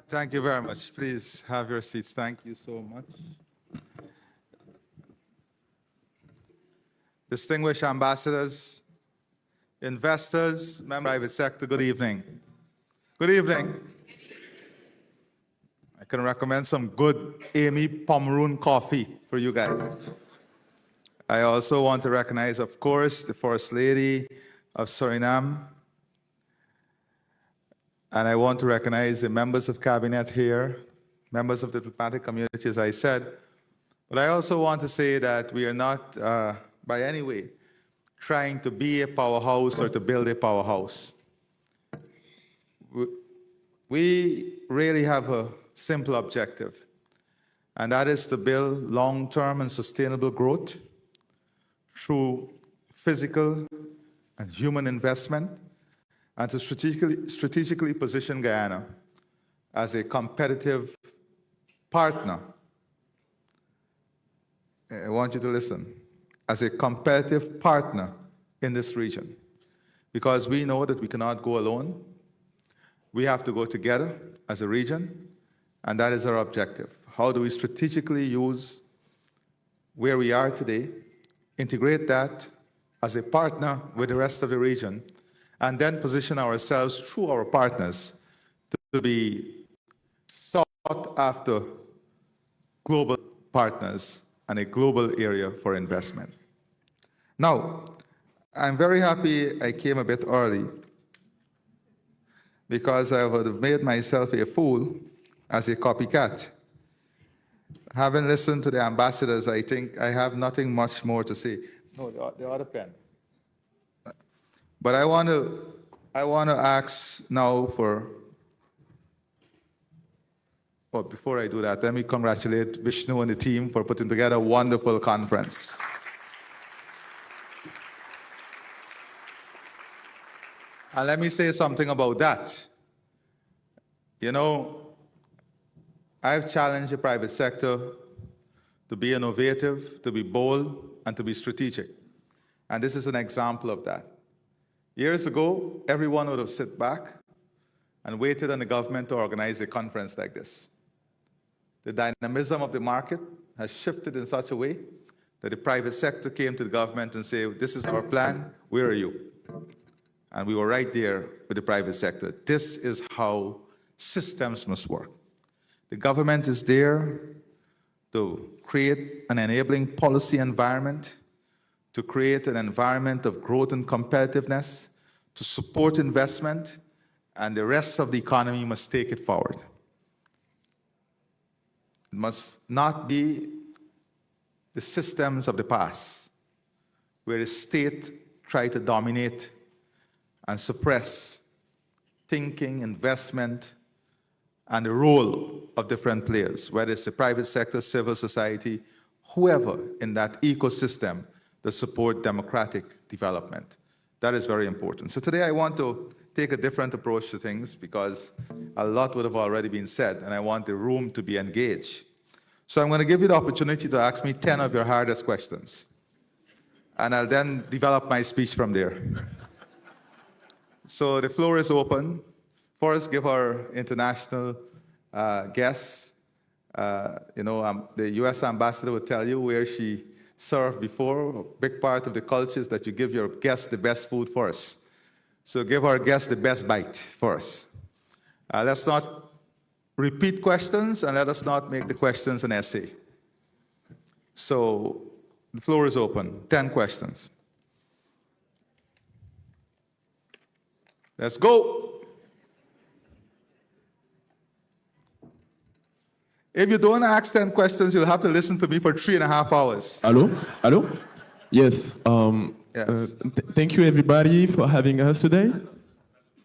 Thank you very much. Please have your seats. Thank you so much. Distinguished ambassadors, investors, members of the private sector, good evening. Good evening. I can recommend some good Amy Pomeroon coffee for you guys. I also want to recognize, of course, the First Lady of Suriname. And I want to recognize the members of cabinet here, members of the diplomatic community, as I said. But I also want to say that we are not, by any way, trying to be a powerhouse or to build a powerhouse. We really have a simple objective, and that is to build long-term and sustainable growth through physical and human investment, and to strategically position Guyana as a competitive partner. I want you to listen, as a competitive partner in this region, because we know that we cannot go alone. We have to go together as a region, and that is our objective. How do we strategically use where we are today, integrate that as a partner with the rest of the region, and then position ourselves through our partners to be sought after global partners and a global area for investment. Now, I'm very happy I came a bit early because I would have made myself a fool as a copycat. Having listened to the ambassadors, I think I have nothing much more to say. No, the other pen. But I want to ask now for, but before I do that, let me congratulate Vishnu and the team for putting together a wonderful conference. And let me say something about that. You know, I've challenged the private sector to be innovative, to be bold, and to be strategic. And this is an example of that. Years ago, everyone would have sat back and waited on the government to organize a conference like this. The dynamism of the market has shifted in such a way that the private sector came to the government and said, this is our plan, where are you? And we were right there with the private sector. This is how systems must work. The government is there to create an enabling policy environment, to create an environment of growth and competitiveness, to support investment, and the rest of the economy must take it forward. It must not be the systems of the past, where the state tried to dominate and suppress thinking, investment, and the role of different players, whether it's the private sector, civil society, whoever in that ecosystem that support democratic development. That is very important. So today I want to take a different approach to things because a lot would have already been said, and I want the room to be engaged. So I'm going to give you the opportunity to ask me 10 of your hardest questions, and I'll then develop my speech from there. So the floor is open. First, give our international guests, the US ambassador will tell you where she served before. A big part of the culture is that you give your guests the best food first. So give our guests the best bite first. Let's not repeat questions, and let us not make the questions an essay. So the floor is open. 10 questions. Let's go. If you don't ask 10 questions, you'll have to listen to me for 3.5 hours. Hello? Hello? Yes. Yes. Thank you, everybody, for having us today.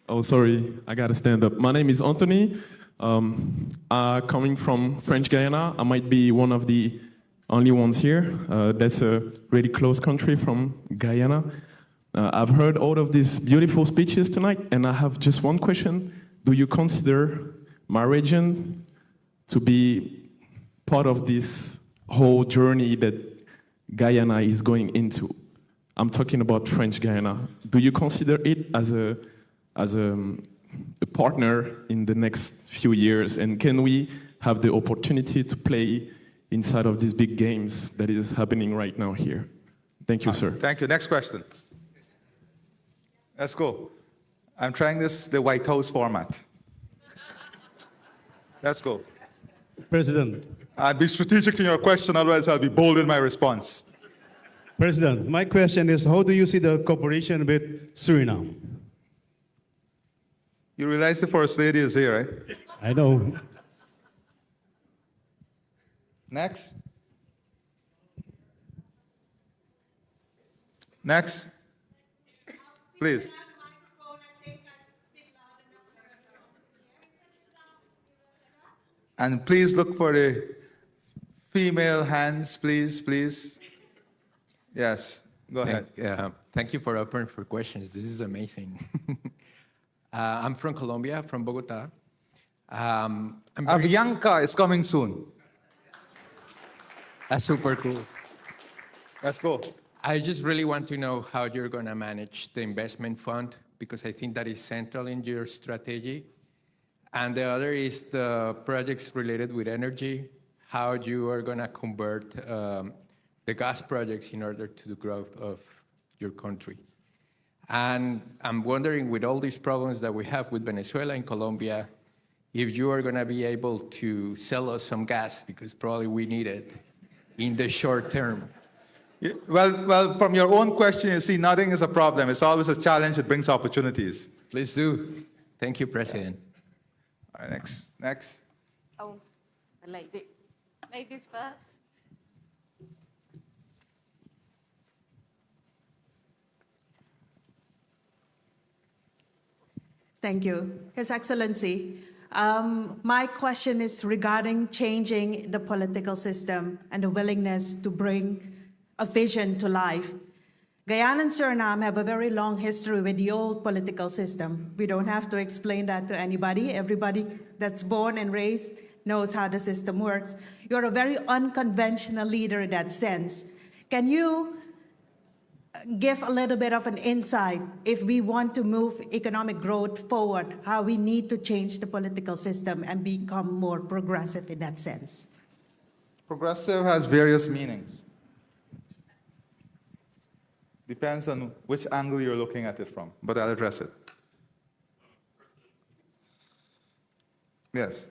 Oh, sorry. I got to stand up. My name is Anthony. Coming from French Guyana. I might be one of the only ones here. That's a really close country from Guyana. I've heard all of these beautiful speeches tonight, and I have just one question. Do you consider my region to be part of this whole journey that Guyana is going into? I'm talking about French Guyana. Do you consider it as a partner in the next few years? And can we have the opportunity to play inside of these big games that is happening right now here? Thank you, sir. Thank you. Next question. Let's go. I'm trying the White House format. Let's go. President, Be strategic in your question, otherwise I'll be bold in my response. President, my question is, how do you see the cooperation with Suriname? You realize the First Lady is here, right? I know. Next. Next. Please. And please look for the female hands, please, please. Yes, go ahead. Thank you for opening for questions. This is amazing. I'm from Colombia, from Bogota. Avianca is coming soon. That's super cool. Let's go. I just really want to know how you're going to manage the investment fund, because I think that is central in your strategy. And the other is the projects related with energy, how you are going to convert the gas projects in order to the growth of your country. And I'm wondering, with all these problems that we have with Venezuela and Colombia, if you are going to be able to sell us some gas, because probably we need it in the short term. Yeah, well, from your own question, you see, nothing is a problem. It's always a challenge. It brings opportunities. Please do. Thank you, President. All right, next. Oh, ladies first. Thank you, His Excellency. My question is regarding changing the political system and the willingness to bring a vision to life. Guyana and Suriname have a very long history with the old political system. We don't have to explain that to anybody. Everybody that's born and raised knows how the system works. You're a very unconventional leader in that sense. Can you give a little bit of an insight, if we want to move economic growth forward, how we need to change the political system and become more progressive in that sense? Progressive has various meanings. Depends on which angle you're looking at it from, but I'll address it. Yes.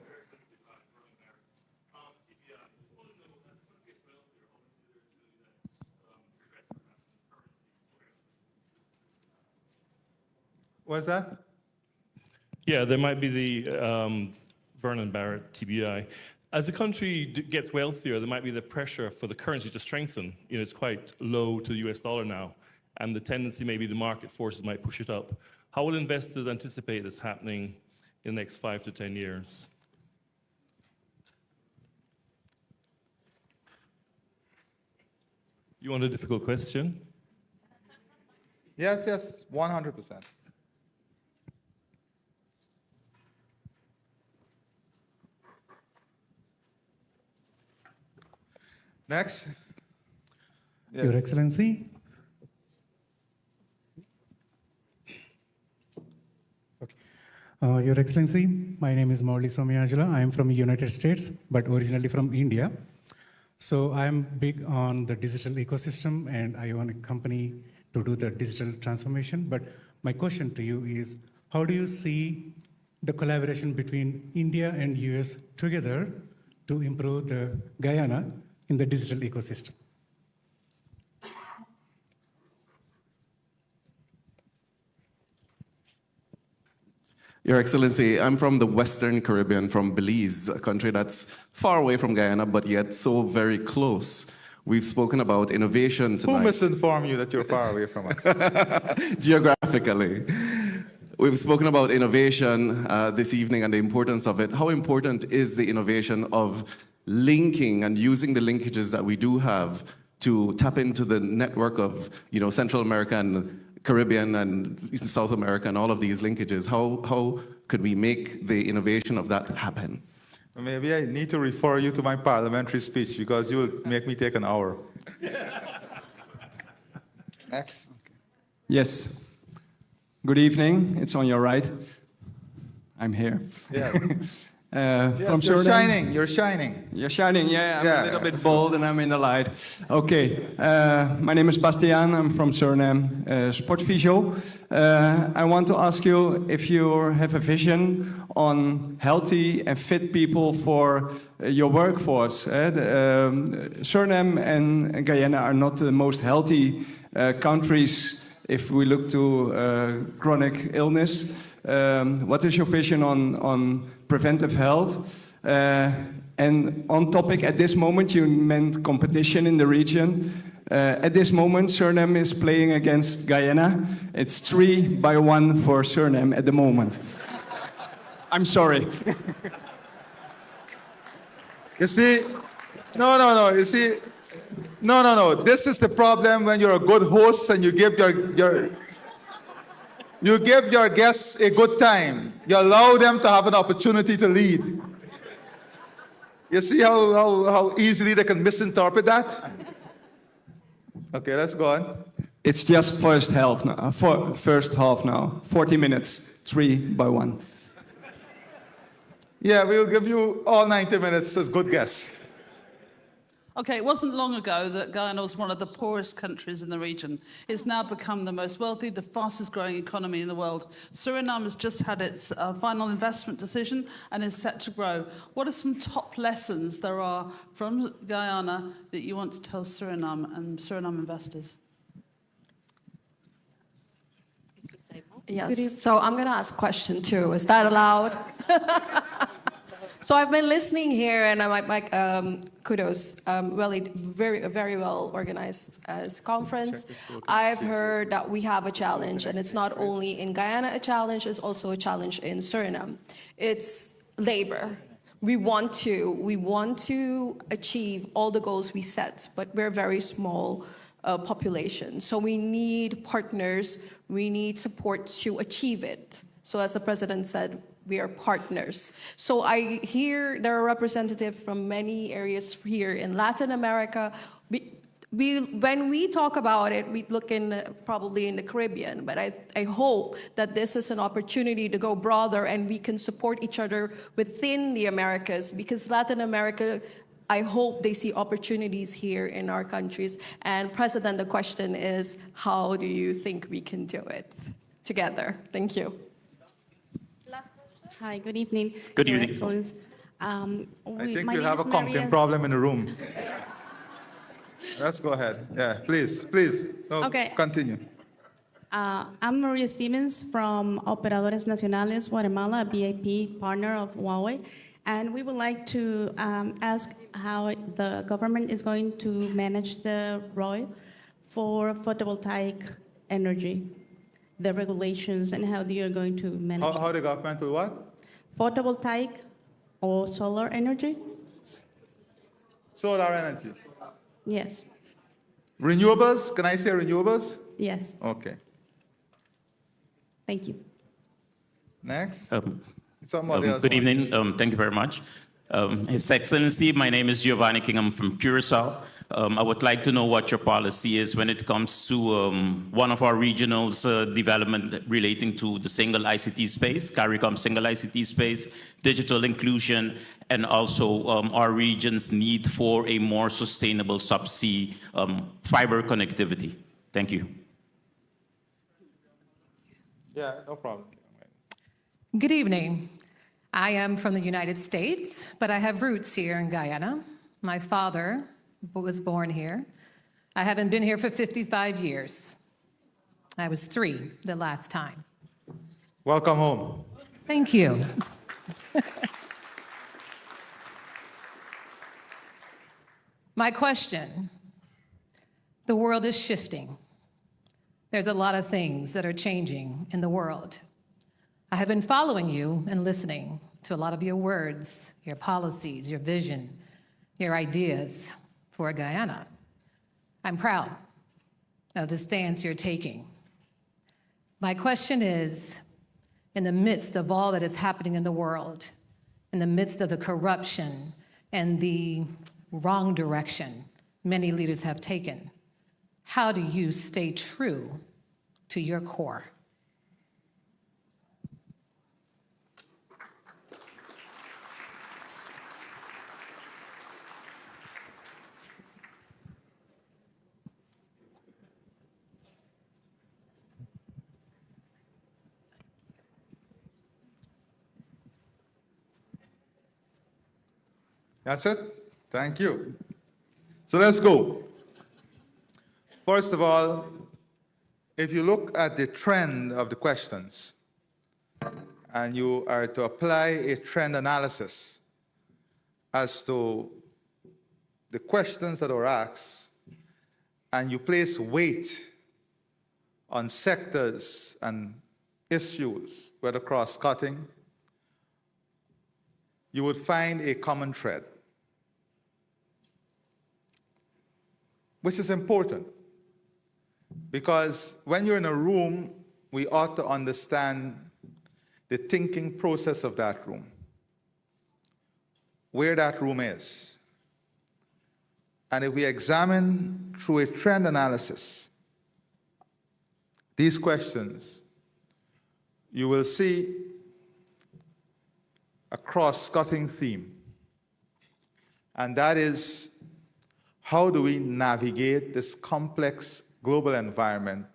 What's that? Yeah, there might be the Vernon Barrett TBI. As the country gets wealthier, there might be the pressure for the currency to strengthen. You know, it's quite low to the US dollar now, and the tendency maybe the market forces might push it up. How will investors anticipate this happening in the next 5 to 10 years? You want a difficult question? Yes, 100%. Next. Yes. Your Excellency. Okay. Your Excellency, my name is Mauli Somayajula. I am from United States, but originally from India. So I am big on the digital ecosystem, and I own a company to do the digital transformation. But my question to you is, how do you see the collaboration between India and US together to improve the Guyana in the digital ecosystem? Your Excellency, I'm from the Western Caribbean, from Belize, a country that's far away from Guyana, but yet so very close. We've spoken about innovation tonight. Who misinformed you that you're far away from us? Geographically. We've spoken about innovation this evening and the importance of it. How important is the innovation of linking and using the linkages that we do have to tap into the network of, you know, Central America and Caribbean and South America and all of these linkages? How could we make the innovation of that happen? Maybe I need to refer you to my parliamentary speech, because you will make me take an hour. Next. Yes. Good evening. It's on your right. I'm here. Yeah. From Yes, you're Suriname. shining. You're shining. You're shining, yeah. I'm Yeah, a little bit that's bold and I'm in the light. Okay, my name is Bastiaan. I'm from Suriname, Sportvisio. I want to ask you if you have a vision on healthy and fit people for your workforce. Suriname and Guyana are not the most healthy countries if we look to chronic illness. What is your vision on preventive health? And on topic, at this moment, you meant competition in the region. At this moment, Suriname is playing against Guyana. It's 3-1 for Suriname at the moment. I'm sorry. You see, no. You see, no. This is the problem when you're a good host and you give your guests a good time. You allow them to have an opportunity to lead. You see how easily they can misinterpret that? Okay, let's go on. It's just first half now. First half now. 40 minutes, 3-1. Yeah, we'll give you all 90 minutes as good guess. Okay, it wasn't long ago that Guyana was one of the poorest countries in the region. It's now become the most wealthy, the fastest growing economy in the world. Suriname has just had its final investment decision and is set to grow. What are some top lessons there are from Guyana that you want to tell Suriname and Suriname investors? Yes, so I'm going to ask a question too. Is that allowed? So I've been listening here, and I'm like, kudos. Really, very well organized conference. I've heard that we have a challenge, and it's not only in Guyana a challenge, it's also a challenge in Suriname. It's labor. We want to achieve all the goals we set, but we're a very small population. So we need partners, we need support to achieve it. So as the president said, we are partners. So I hear there are representatives from many areas here in Latin America. When we talk about it, we look in probably in the Caribbean, but I hope that this is an opportunity to go broader and we can support each other within the Americas, because Latin America, I hope they see opportunities here in our countries. And President, the question is, how do you think we can do it together? Thank you. Hi, good evening. Good Your evening. Excellence. I think my we'll name have a is counting Maria. problem in the room. Let's go ahead. Yeah, please. No, Okay. Continue. I'm Maria Stevens from Operadores Nacionales Guatemala, a VIP partner of Huawei. And we would like to ask how the government is going to manage the ROI for photovoltaic energy, the regulations, and how they are going to manage How the government will what? photovoltaic or solar energy? Solar energy. Yes, Renewables? Can I say renewables? yes. Okay. Thank you. Next. Somebody else. Good evening. Thank you very much. His Excellency, my name is Giovanni King. I'm from Curacao. I would like to know what your policy is when it comes to one of our regionals development relating to the single ICT space, CARICOM single ICT space, digital inclusion, and also our region's need for a more sustainable subsea fiber connectivity. Thank you. Yeah, no problem. Good evening. I am from the United States, but I have roots here in Guyana. My father was born here. I haven't been here for 55 years. I was 3 the last time. Welcome home. Thank you. My question, the world is shifting. There's a lot of things that are changing in the world. I have been following you and listening to a lot of your words, your policies, your vision, your ideas for Guyana. I'm proud of the stance you're taking. My question is, in the midst of all that is happening in the world, in the midst of the corruption and the wrong direction many leaders have taken, how do you stay true to your core? That's it? Thank you. So let's go. First of all, if you look at the trend of the questions, and you are to apply a trend analysis as to the questions that are asked, and you place weight on sectors and issues, whether cross-cutting, you would find a common thread, which is important, because when you're in a room, we ought to understand the thinking process of that room, where that room is. And if we examine through a trend analysis these questions, you will see a cross-cutting theme. And that is, how do we navigate this complex global environment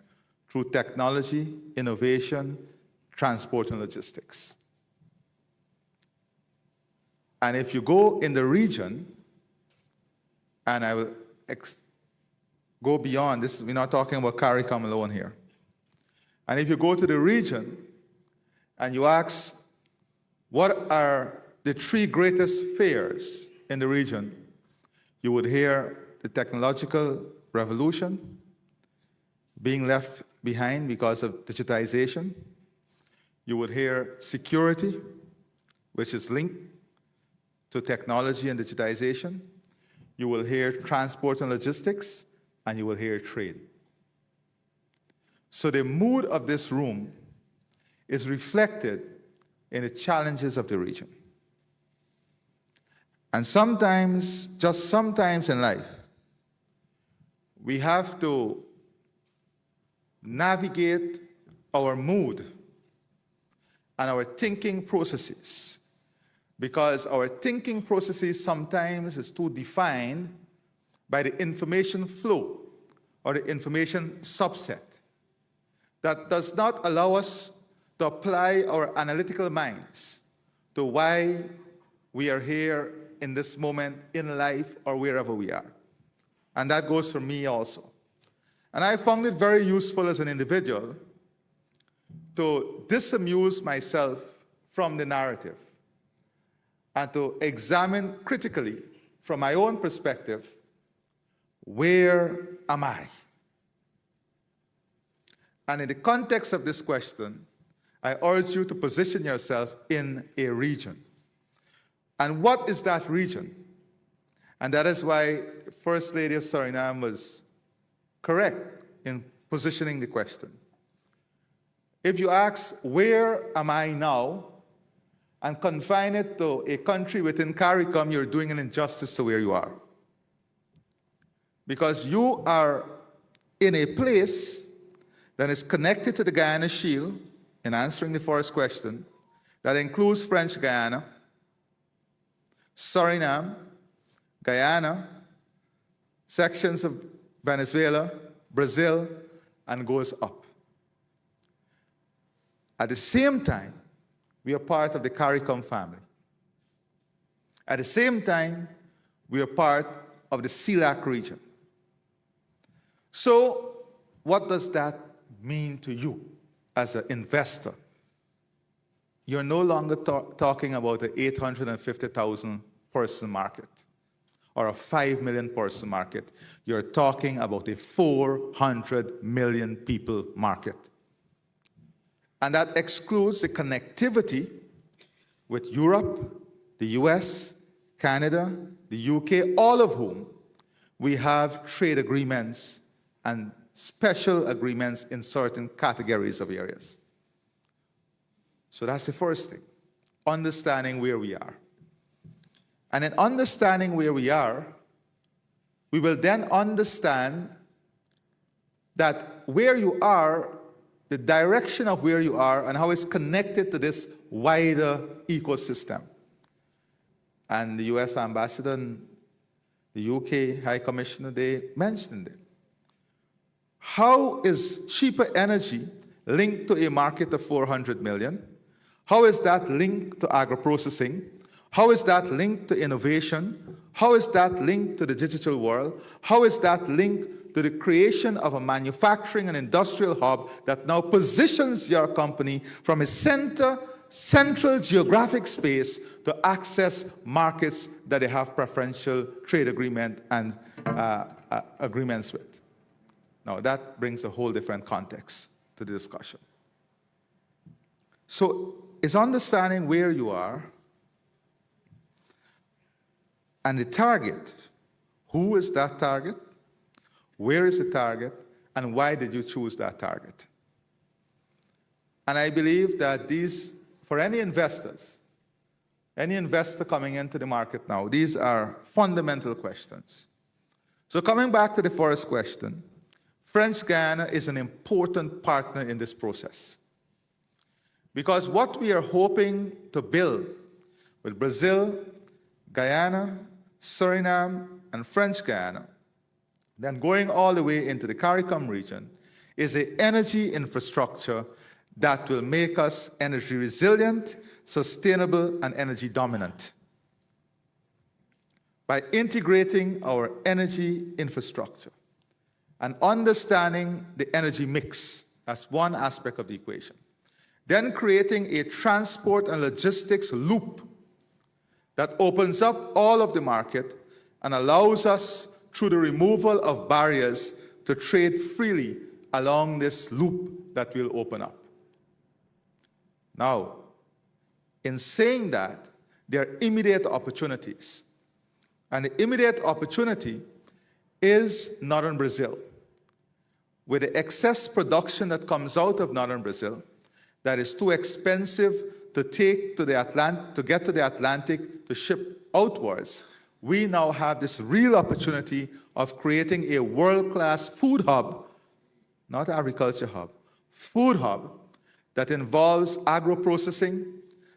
through technology, innovation, transport, and logistics? And if you go in the region, and I will go beyond this, we're not talking about CARICOM alone here. And if you go to the region and you ask, what are the 3 greatest fears in the region? You would hear the technological revolution, being left behind because of digitization. You would hear security, which is linked to technology and digitization. You will hear transport and logistics, and you will hear trade. So the mood of this room is reflected in the challenges of the region. And sometimes, just sometimes in life, we have to navigate our mood and our thinking processes, because our thinking processes sometimes is too defined by the information flow or the information subset that does not allow us to apply our analytical minds to why we are here in this moment in life or wherever we are. And that goes for me also. And I found it very useful as an individual to disamuse myself from the narrative and to examine critically from my own perspective, where am I? And in the context of this question, I urge you to position yourself in a region. And what is that region? And that is why First Lady of Suriname was correct in positioning the question. If you ask, where am I now, and confine it to a country within CARICOM, you're doing an injustice to where you are. Because you are in a place that is connected to the Guyana Shield, in answering the first question, that includes French Guyana, Suriname, Guyana, sections of Venezuela, Brazil, and goes up. At the same time, we are part of the CARICOM family. At the same time, we are part of the CELAC region. So, what does that mean to you as an investor? You're no longer talking about an 850,000 person market or a 5 million person market. You're talking about a 400 million people market. And that excludes the connectivity with Europe, the US, Canada, the UK, all of whom we have trade agreements and special agreements in certain categories of areas. So that's the first thing, understanding where we are. And in understanding where we are, we will then understand that where you are, the direction of where you are, and how it's connected to this wider ecosystem. And the US ambassador and the UK High Commissioner, they mentioned it. How is cheaper energy linked to a market of 400 million? How is that linked to agro-processing? How is that linked to innovation? How is that linked to the digital world? How is that linked to the creation of a manufacturing and industrial hub that now positions your company from a central geographic space to access markets that they have preferential trade agreement and agreements with? Now that brings a whole different context to the discussion. So it's understanding where you are and the target. Who is that target? Where is the target? And why did you choose that target? And I believe that these, for any investors, any investor coming into the market now, these are fundamental questions. So coming back to the first question, French Guyana is an important partner in this process. Because what we are hoping to build with Brazil, Guyana, Suriname, and French Guyana, then going all the way into the CARICOM region, is an energy infrastructure that will make us energy resilient, sustainable, and energy dominant. By integrating our energy infrastructure and understanding the energy mix, that's one aspect of the equation. Then creating a transport and logistics loop that opens up all of the market and allows us, through the removal of barriers, to trade freely along this loop that will open up. Now, in saying that, there are immediate opportunities. And the immediate opportunity is northern Brazil. With the excess production that comes out of northern Brazil, that is too expensive to take to the Atlantic, to get to the Atlantic, to ship outwards, we now have this real opportunity of creating a world-class food hub, not agriculture hub, food hub that involves agro-processing,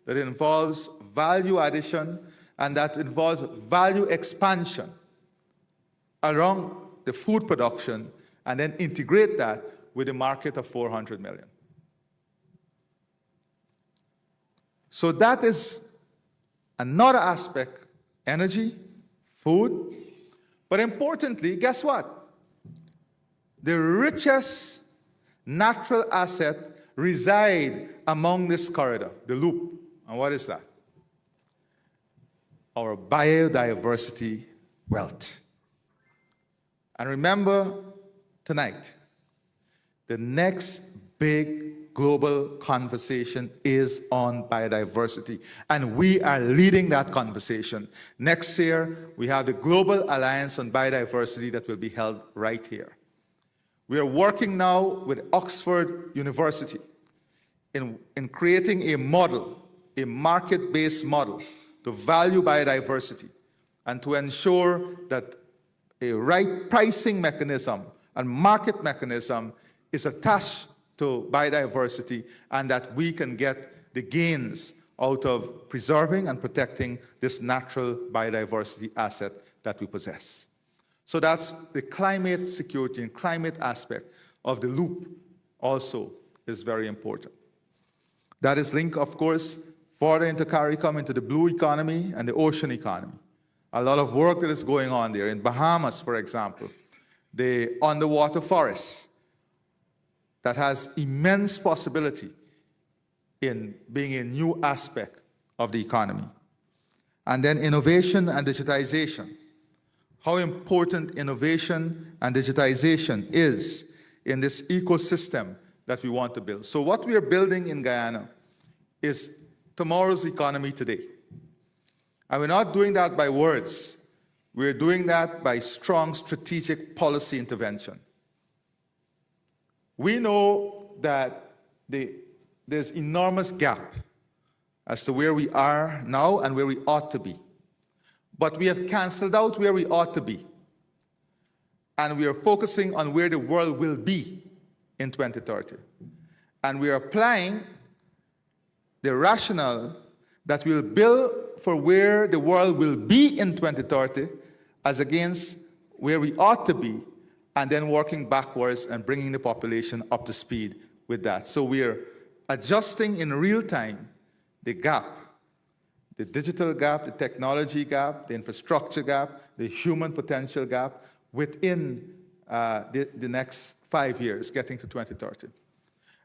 that involves value addition, and that involves value expansion around the food production, and then integrate that with a market of 400 million. So that is another aspect, energy, food, but importantly, guess what? The richest natural asset reside among this corridor, the loop. And what is that? Our biodiversity wealth. And remember tonight, the next big global conversation is on biodiversity, and we are leading that conversation. Next year, we have the Global Alliance on Biodiversity that will be held right here. We are working now with Oxford University in creating a model, a market-based model to value biodiversity and to ensure that a right pricing mechanism and market mechanism is attached to biodiversity, and that we can get the gains out of preserving and protecting this natural biodiversity asset that we possess. So that's the climate security and climate aspect of the loop also is very important. That is linked, of course, further into CARICOM, into the blue economy and the ocean economy. A lot of work that is going on there. In Bahamas, for example, the underwater forests that has immense possibility in being a new aspect of the economy. And then innovation and digitization. How important innovation and digitization is in this ecosystem that we want to build. So what we are building in Guyana is tomorrow's economy today. And we're not doing that by words. We're doing that by strong strategic policy intervention. We know that there's enormous gap as to where we are now and where we ought to be. But we have canceled out where we ought to be. And we are focusing on where the world will be in 2030. And we are applying the rationale that we'll build for where the world will be in 2030 as against where we ought to be, and then working backwards and bringing the population up to speed with that. So we're adjusting in real time the gap the digital gap, the technology gap, the infrastructure gap, the human potential gap within the next 5 years, getting to 2030.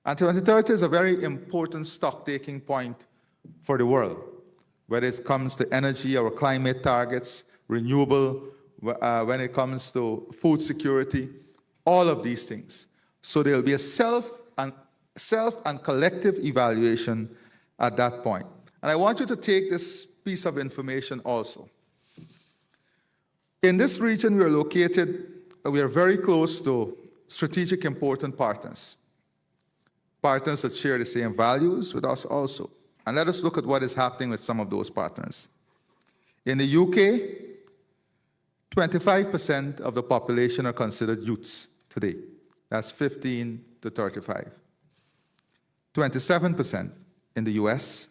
And 2030 is a very important stock-taking point for the world, whether it comes to energy, our climate targets, renewable, when it comes to food security, all of these things. So there will be a self and collective evaluation at that point. And I want you to take this piece of information also. In this region we are located, we are very close to strategic important partners. Partners that share the same values with us also. And let us look at what is happening with some of those partners. In the UK, 25% of the population are considered youths today. That's 15 to 35. 27% in the US,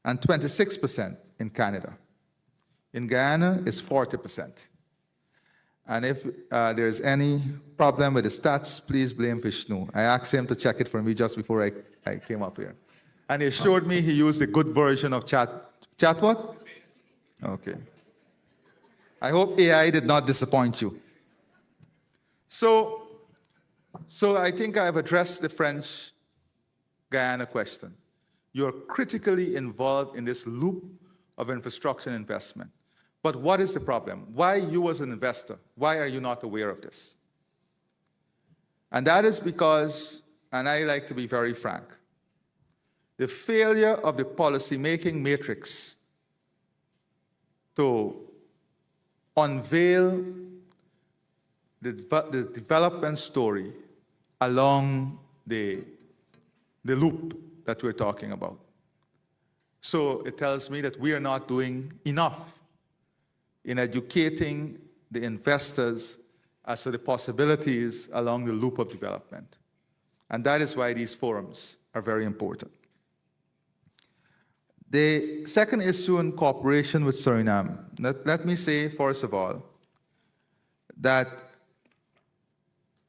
and 26% in Canada. In Guyana, it's 40%. And if there's any problem with the stats, please blame Vishnu. I asked him to check it for me just before I came up here. And he showed me he used a good version of chat what? Okay. I hope AI did not disappoint you. So I think I've addressed the French Guyana question. You're critically involved in this loop of infrastructure investment. But what is the problem? Why you as an investor, why are you not aware of this? And that is because, and I like to be very frank, the failure of the policy-making matrix to unveil the development story along the loop that we're talking about. So it tells me that we are not doing enough in educating the investors as to the possibilities along the loop of development. And that is why these forums are very important. The second issue in cooperation with Suriname, let me say, first of all, that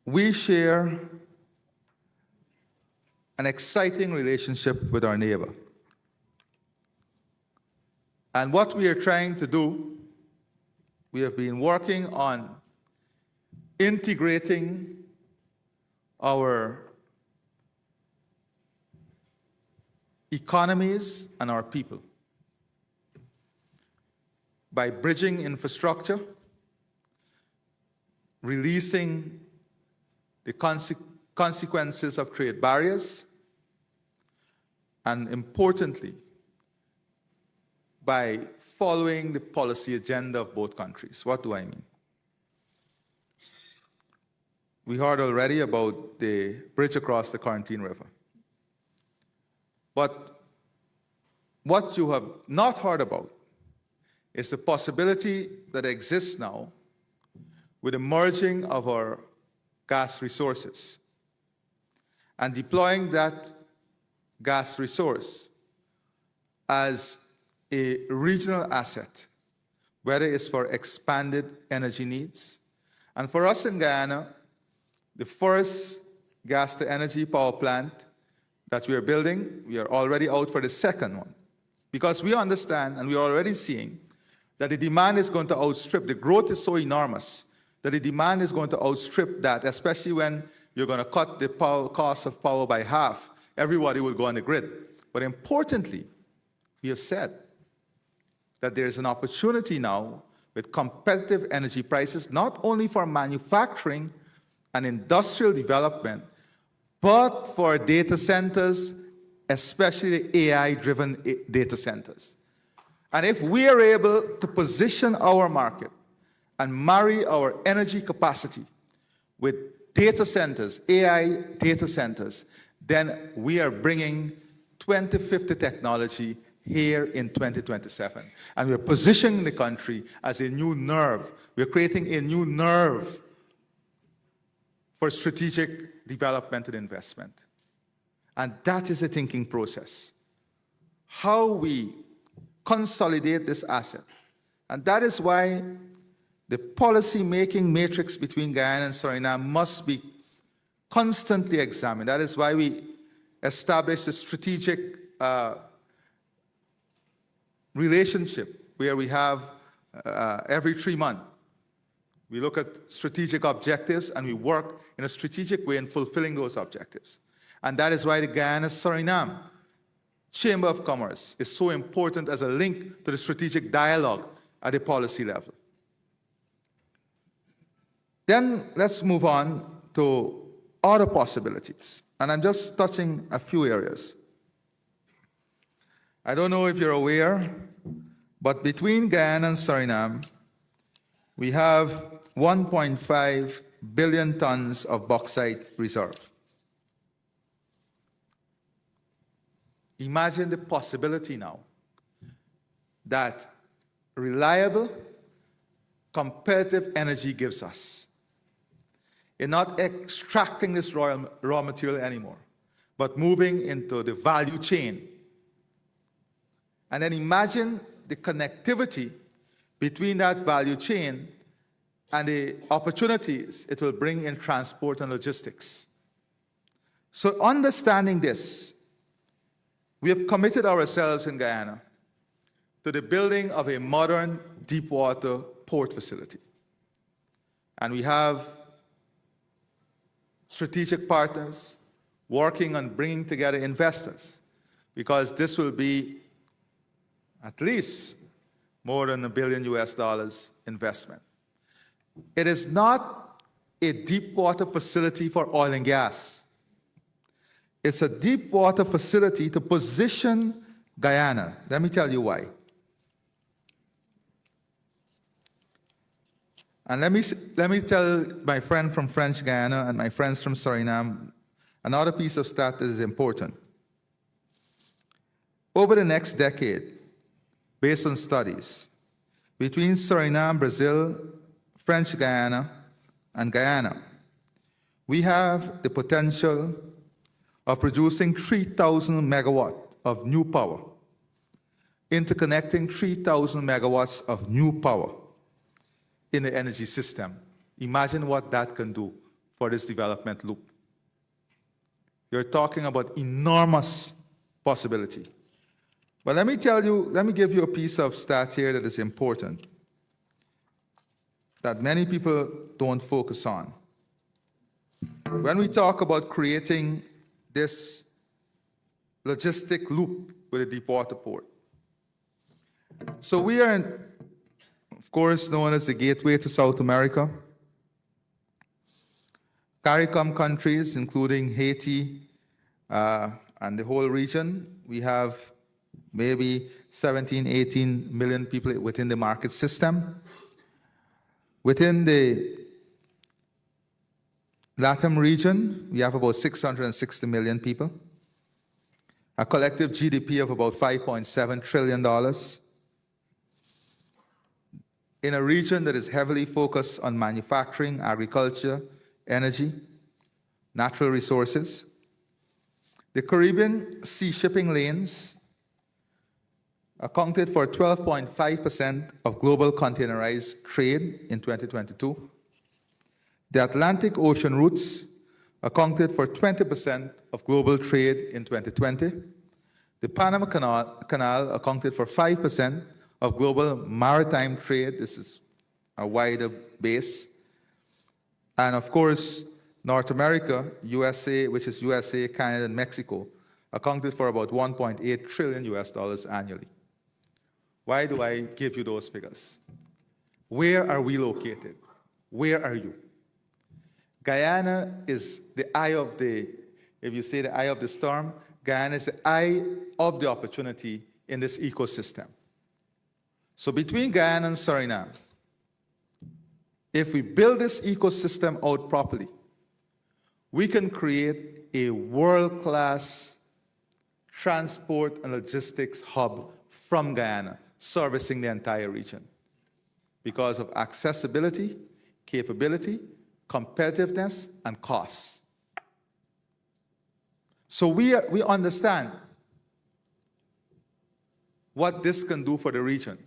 we share an exciting relationship with our neighbor. And what we are trying to do, we have been working on integrating our economies and our people by bridging infrastructure, releasing the consequences of trade barriers, and importantly, by following the policy agenda of both countries. What do I mean? We heard already about the bridge across the Quarantine River. But what you have not heard about is the possibility that exists now with the merging of our gas resources and deploying that gas resource as a regional asset, whether it's for expanded energy needs. And for us in Guyana, the first gas-to-energy power plant that we are building, we are already out for the second one. Because we understand, and we are already seeing, that the demand is going to outstrip, the growth is so enormous, that the demand is going to outstrip that, especially when you're going to cut the cost of power by half. Everybody will go on the grid. But importantly, we have said that there is an opportunity now with competitive energy prices, not only for manufacturing and industrial development, but for data centers, especially the AI-driven data centers. And if we are able to position our market and marry our energy capacity with data centers, AI data centers, then we are bringing 2050 technology here in 2027. And we're positioning the country as a new nerve. We're creating a new nerve for strategic development and investment. And that is the thinking process. How we consolidate this asset. And that is why the policy-making matrix between Guyana and Suriname must be constantly examined. That is why we established a strategic relationship where we have every 3 months, we look at strategic objectives and we work in a strategic way in fulfilling those objectives. And that is why the Guyana-Suriname Chamber of Commerce is so important as a link to the strategic dialogue at the policy level. Then let's move on to other possibilities. And I'm just touching a few areas. I don't know if you're aware, but between Guyana and Suriname, we have 1.5 billion tons of bauxite reserve. Imagine the possibility now that reliable, competitive energy gives us in not extracting this raw material anymore, but moving into the value chain. And then imagine the connectivity between that value chain and the opportunities it will bring in transport and logistics. So understanding this, we have committed ourselves in Guyana to the building of a modern deepwater port facility. And we have strategic partners working on bringing together investors, because this will be at least more than $1 billion US investment. It is not a deep water facility for oil and gas. It's a deep water facility to position Guyana. Let me tell you why. And let me tell my friend from French Guyana and my friends from Suriname another piece of stat that is important. Over the next decade, based on studies, between Suriname, Brazil, French Guyana, and Guyana, we have the potential of producing 3,000 megawatts of new power, interconnecting 3,000 megawatts of new power in the energy system. Imagine what that can do for this development loop. You're talking about enormous possibility. But let me give you a piece of stat here that is important, that many people don't focus on. When we talk about creating this logistic loop with a deepwater port, so we are, of course, known as the gateway to South America. CARICOM countries, including Haiti and the whole region, we have maybe 17, 18 million people within the market system. Within the LATAM region, we have about 660 million people, a collective GDP of about $5.7 trillion, in a region that is heavily focused on manufacturing, agriculture, energy, natural resources. The Caribbean sea shipping lanes accounted for 12.5% of global containerized trade in 2022. The Atlantic Ocean routes accounted for 20% of global trade in 2020. The Panama Canal accounted for 5% of global maritime trade. This is a wider base. And of course, North America, USA, which is USA, Canada, and Mexico, accounted for about $1.8 trillion US annually. Why do I give you those figures? Where are we located? Where are you? Guyana is the eye of the, if you say the eye of the storm, Guyana is the eye of the opportunity in this ecosystem. So between Guyana and Suriname, if we build this ecosystem out properly, we can create a world-class transport and logistics hub from Guyana, servicing the entire region because of accessibility, capability, competitiveness, and costs. So we understand what this can do for the region,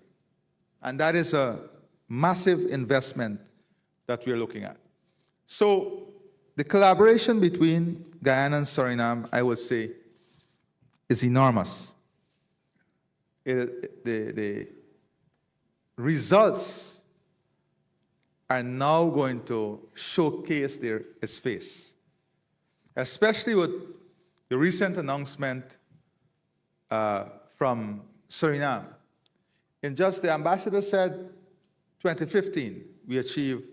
and that is a massive investment that we're looking at. So the collaboration between Guyana and Suriname, I would say, is enormous. the results are now going to showcase its face, especially with the recent announcement from Suriname. In just, the ambassador said, 2015, we achieved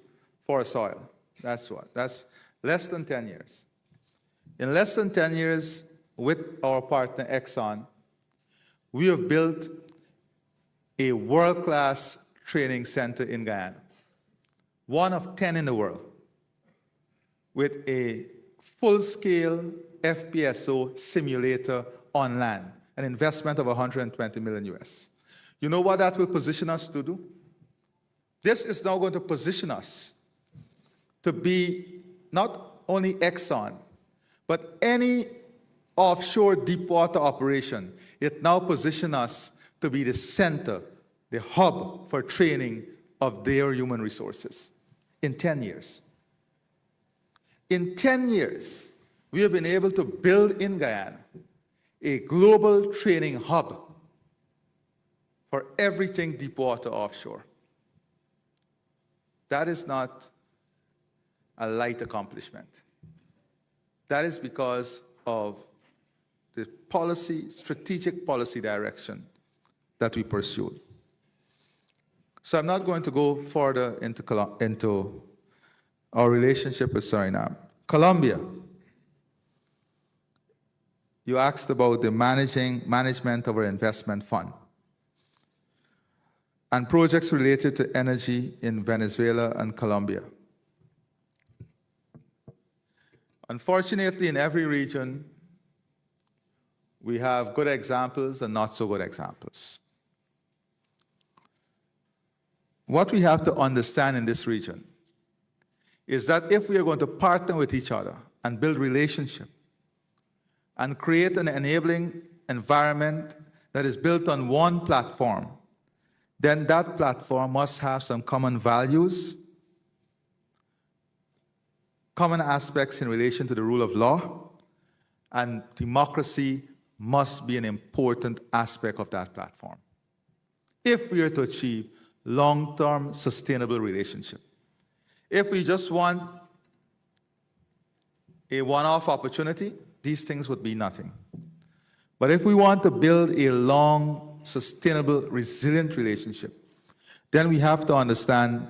forest oil. That's what? That's less than 10 years. In less than 10 years, with our partner Exxon, we have built a world-class training center in Guyana, one of 10 in the world, with a full-scale FPSO simulator on land, an investment of 120 million US. You know what that will position us to do? This is now going to position us to be not only Exxon, but any offshore deepwater operation. It now positions us to be the center, the hub for training of their human resources in 10 years. In 10 years, we have been able to build in Guyana a global training hub for everything deepwater offshore. That is not a light accomplishment. That is because of the policy, strategic policy direction that we pursued. So I'm not going to go further into our relationship with Suriname. Colombia. You asked about the management of our investment fund and projects related to energy in Venezuela and Colombia. Unfortunately, in every region, we have good examples and not so good examples. What we have to understand in this region is that if we are going to partner with each other and build relationship and create an enabling environment that is built on one platform, then that platform must have some common values, common aspects in relation to the rule of law, and democracy must be an important aspect of that platform if we are to achieve long-term sustainable relationship. If we just want a one-off opportunity, these things would be nothing. But if we want to build a long, sustainable, resilient relationship, then we have to understand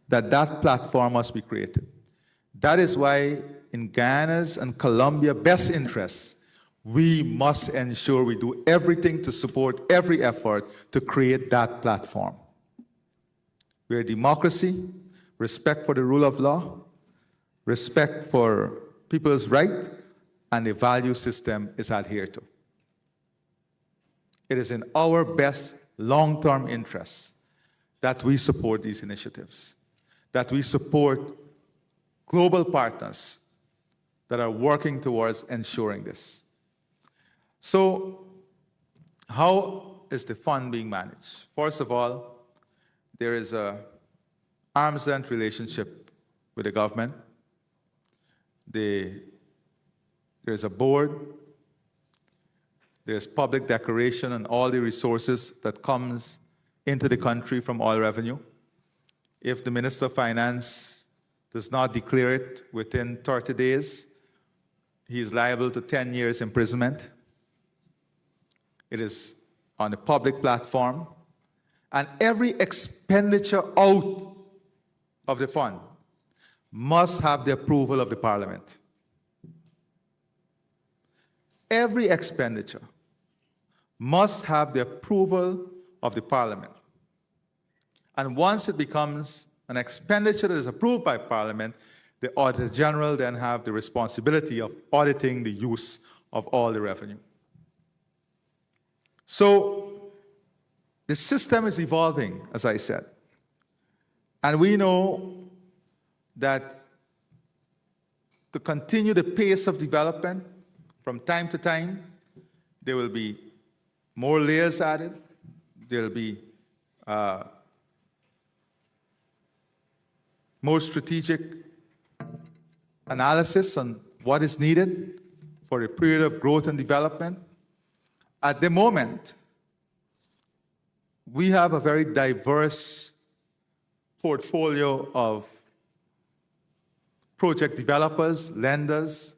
that that platform must be created. That is why in Guyana's and Colombia's best interests, we must ensure we do everything to support every effort to create that platform, where democracy, respect for the rule of law, respect for people's rights, and the value system is adhered to. It is in our best long-term interests that we support these initiatives, that we support global partners that are working towards ensuring this. So, how is the fund being managed? First of all, there is an arm's length relationship with the government. There's a board. There's public declaration on all the resources that comes into the country from oil revenue. If the Minister of Finance does not declare it within 30 days, he is liable to 10 years imprisonment. It is on a public platform, and every expenditure out of the fund must have the approval of the Parliament. Every expenditure must have the approval of the Parliament. And once it becomes an expenditure that is approved by Parliament, the Auditor General then have the responsibility of auditing the use of all the revenue. So the system is evolving, as I said. And we know that to continue the pace of development, from time to time, there will be more layers added. There will be more strategic analysis on what is needed for a period of growth and development. At the moment, we have a very diverse portfolio of project developers, lenders,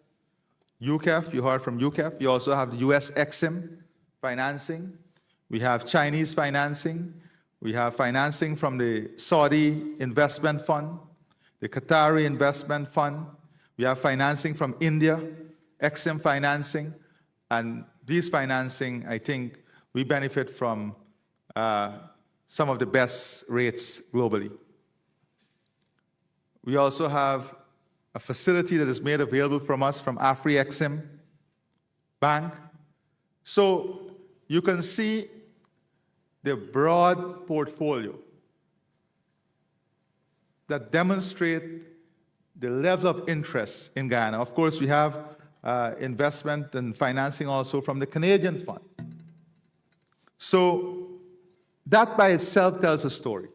UCAF, you heard from UCAF. You also have the US EXIM financing. We have Chinese financing. We have financing from the Saudi Investment Fund, the Qatari Investment Fund. We have financing from India, EXIM financing. And these financing, I think, we benefit from some of the best rates globally. We also have a facility that is made available from us from Afri-Exim Bank. So you can see the broad portfolio that demonstrate the level of interest in Guyana. Of course, we have investment and financing also from the Canadian fund. So that by itself tells a story.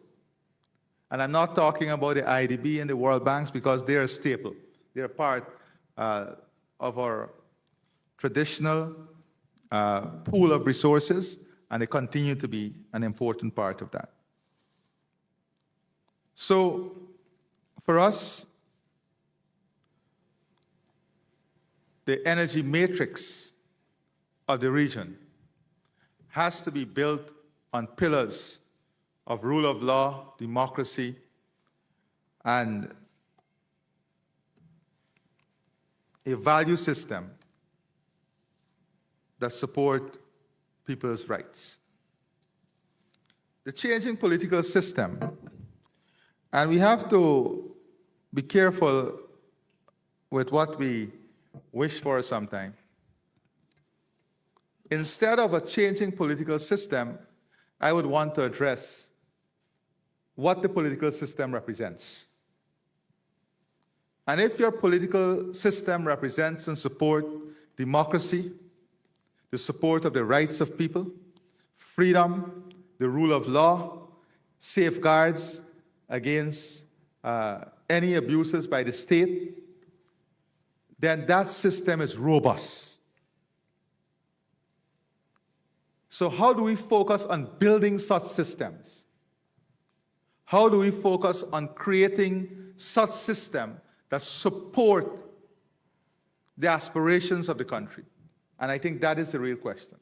And I'm not talking about the IDB and the World Banks because they're a staple. They're part of our traditional pool of resources, and they continue to be an important part of that. So for us, the energy matrix of the region has to be built on pillars of rule of law, democracy, and a value system that support people's rights. The changing political system, and we have to be careful with what we wish for sometimes. Instead of a changing political system, I would want to address what the political system represents. And if your political system represents and supports democracy, the support of the rights of people, freedom, the rule of law, safeguards against any abuses by the state, then that system is robust. So how do we focus on building such systems? How do we focus on creating such systems that support the aspirations of the country? And I think that is the real question.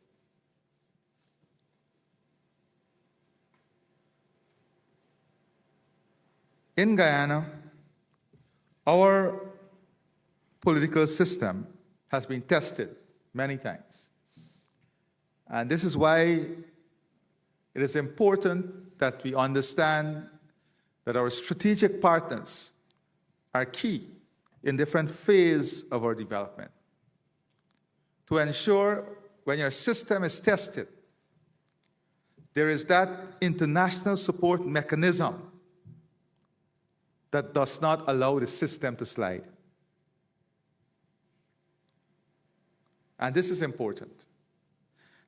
In Guyana, our political system has been tested many times. And this is why it is important that we understand that our strategic partners are key in different phases of our development to ensure when your system is tested, there is that international support mechanism that does not allow the system to slide. And this is important.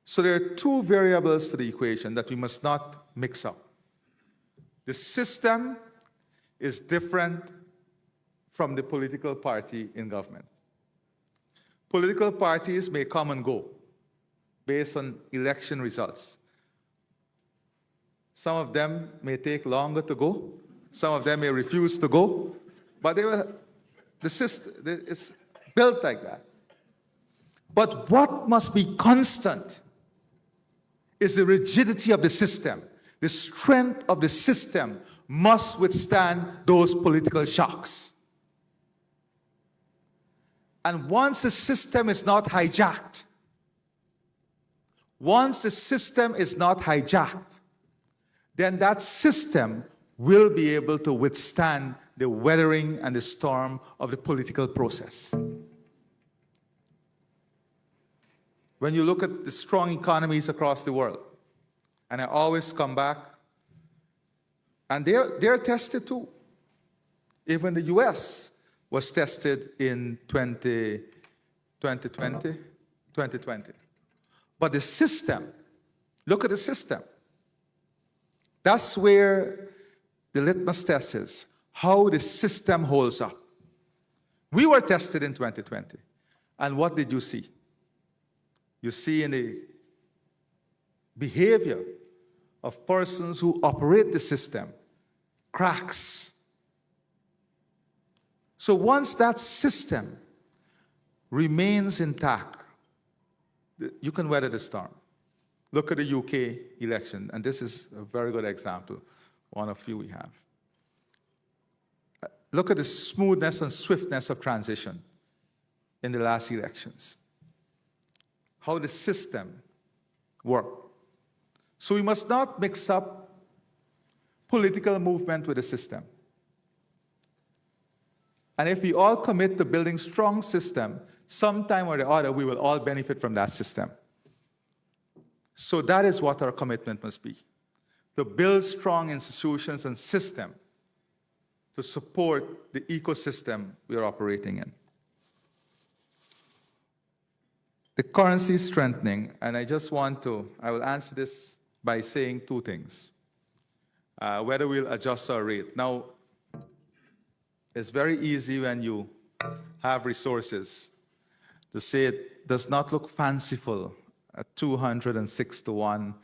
So there are two variables to the equation that we must not mix up. The system is different from the political party in government. Political parties may come and go based on election results. Some of them may take longer to go. Some of them may refuse to go. But the system is built like that. But what must be constant is the rigidity of the system. The strength of the system must withstand those political shocks. And once the system is not hijacked, then that system will be able to withstand the weathering and the storm of the political process. When you look at the strong economies across the world, and I always come back, and they're tested too. Even the US was tested in 2020. But the system, look at the system. That's where the litmus test is, how the system holds up. We were tested in 2020, and what did you see? You see in the behavior of persons who operate the system cracks. So once that system remains intact, you can weather the storm. Look at the UK election, and this is a very good example, one of few we have. Look at the smoothness and swiftness of transition in the last elections. How the system worked. So we must not mix up political movement with the system. And if we all commit to building strong system, sometime or the other, we will all benefit from that system. So that is what our commitment must be, to build strong institutions and system to support the ecosystem we are operating in. The currency is strengthening, and I will answer this by saying two things. Whether we'll adjust our rate. Now, it's very easy when you have resources to say it does not look fanciful at 206 to 1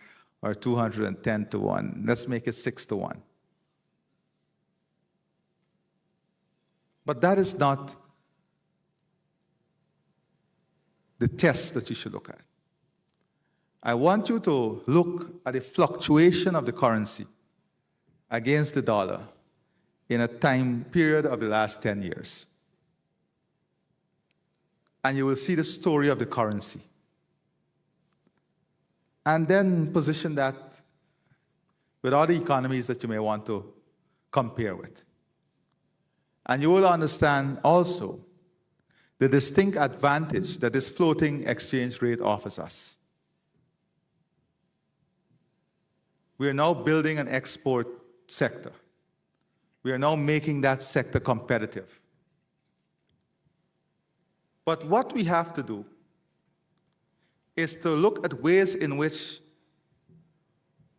or 210 to 1. Let's make it 6 to 1. But that is not the test that you should look at. I want you to look at the fluctuation of the currency against the dollar in a time period of the last 10 years. And you will see the story of the currency. And then position that with other economies that you may want to compare with. And you will understand also the distinct advantage that this floating exchange rate offers us. We are now building an export sector. We are now making that sector competitive. But what we have to do is to look at ways in which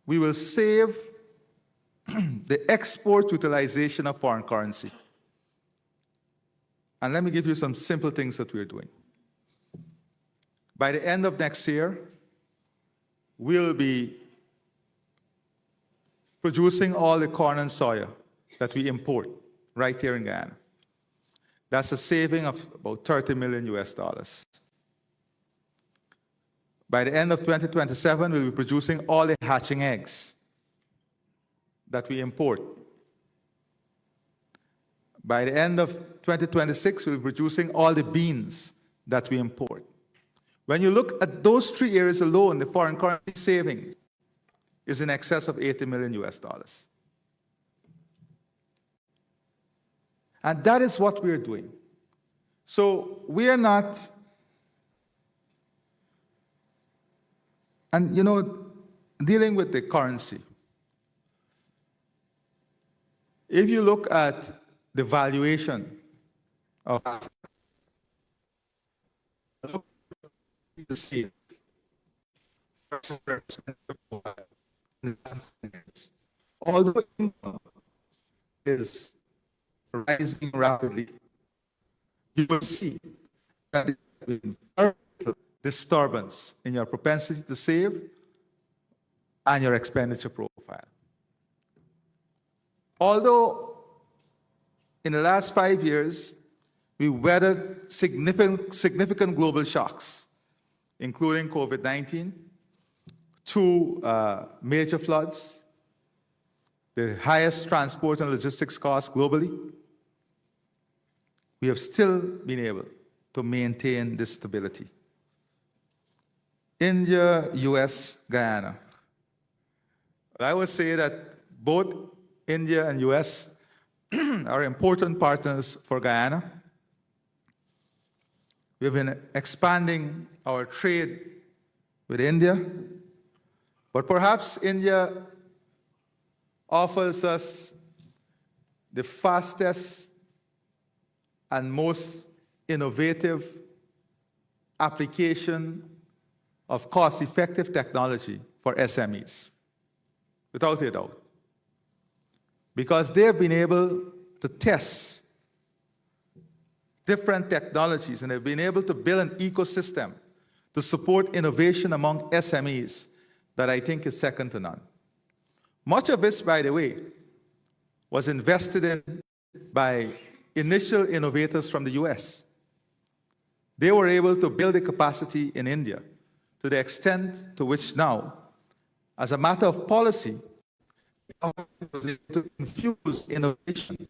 we will save the export utilization of foreign currency. And let me give you some simple things that we're doing. By the end of next year, we'll be producing all the corn and soya that we import right here in Guyana. That's a saving of about $30 million US. By the end of 2027, we'll be producing all the hatching eggs that we import. By the end of 2026, we'll be producing all the beans that we import. When you look at those three areas alone, the foreign currency saving is in excess of $80 million US. And that is what we're doing. So we are not, and dealing with the currency. If you look at the valuation of the state, although income is rising rapidly, you will see that there is a disturbance in your propensity to save and your expenditure profile. Although in the last 5 years, we weathered significant global shocks, including COVID-19, 2 major floods, the highest transport and logistics costs globally, we have still been able to maintain this stability. India, US, Guyana. I would say that both India and US are important partners for Guyana. We've been expanding our trade with India, but perhaps India offers us the fastest and most innovative application of cost-effective technology for SMEs, without a doubt. Because they've been able to test different technologies and they've been able to build an ecosystem to support innovation among SMEs that I think is second to none. Much of this, by the way, was invested in by initial innovators from the US. They were able to build a capacity in India to the extent to which now, as a matter of policy, the government was able to infuse innovation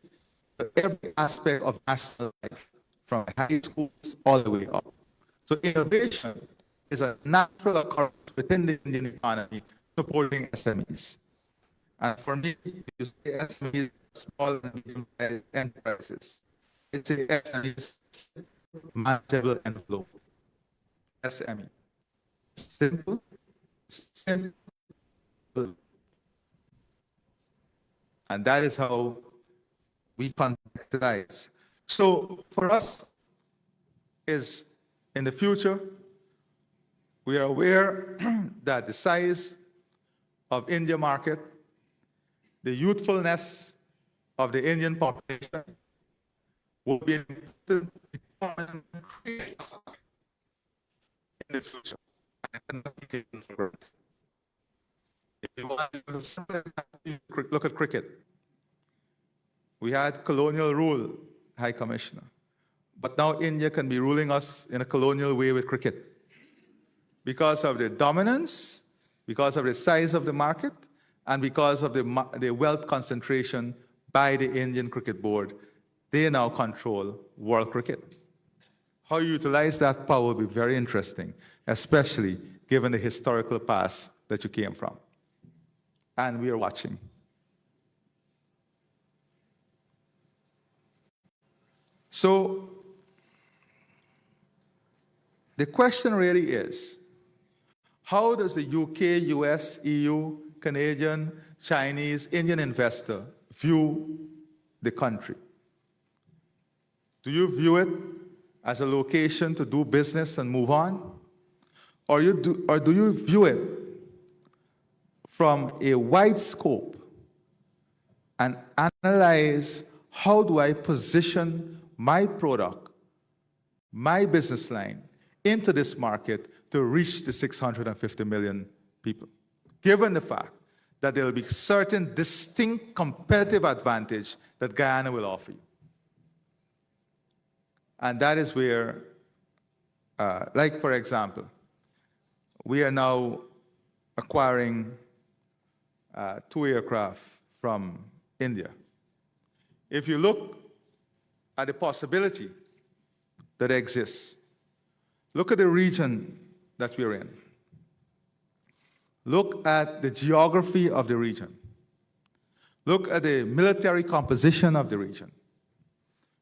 to every aspect of national life, from high schools all the way up. So innovation is a natural occurrence within the Indian economy supporting SMEs. And for me, you say SMEs, small and medium enterprises. It's a SMEs, manageable envelope. SME. Simple, simple. And that is how we contextualize. So for us, is in the future, we are aware that the size of India market, the youthfulness of the Indian population will be an important determinant in the future. And cannot be taken for granted. If you want to use a simple example, look at cricket. We had colonial rule, High Commissioner. But now India can be ruling us in a colonial way with cricket. Because of their dominance, because of the size of the market, and because of the wealth concentration by the Indian Cricket Board, they now control world cricket. How you utilize that power will be very interesting, especially given the historical past that you came from. And we are watching. So, the question really is, how does the UK, US, EU, Canadian, Chinese, Indian investor view the country? Do you view it as a location to do business and move on? Or do you view it from a wide scope and analyze how do I position my product, my business line, into this market to reach the 650 million people, given the fact that there will be certain distinct competitive advantage that Guyana will offer you. And that is where, like for example, we are now acquiring 2 aircraft from India. If you look at the possibility that exists, look at the region that we're in. Look at the geography of the region. Look at the military composition of the region.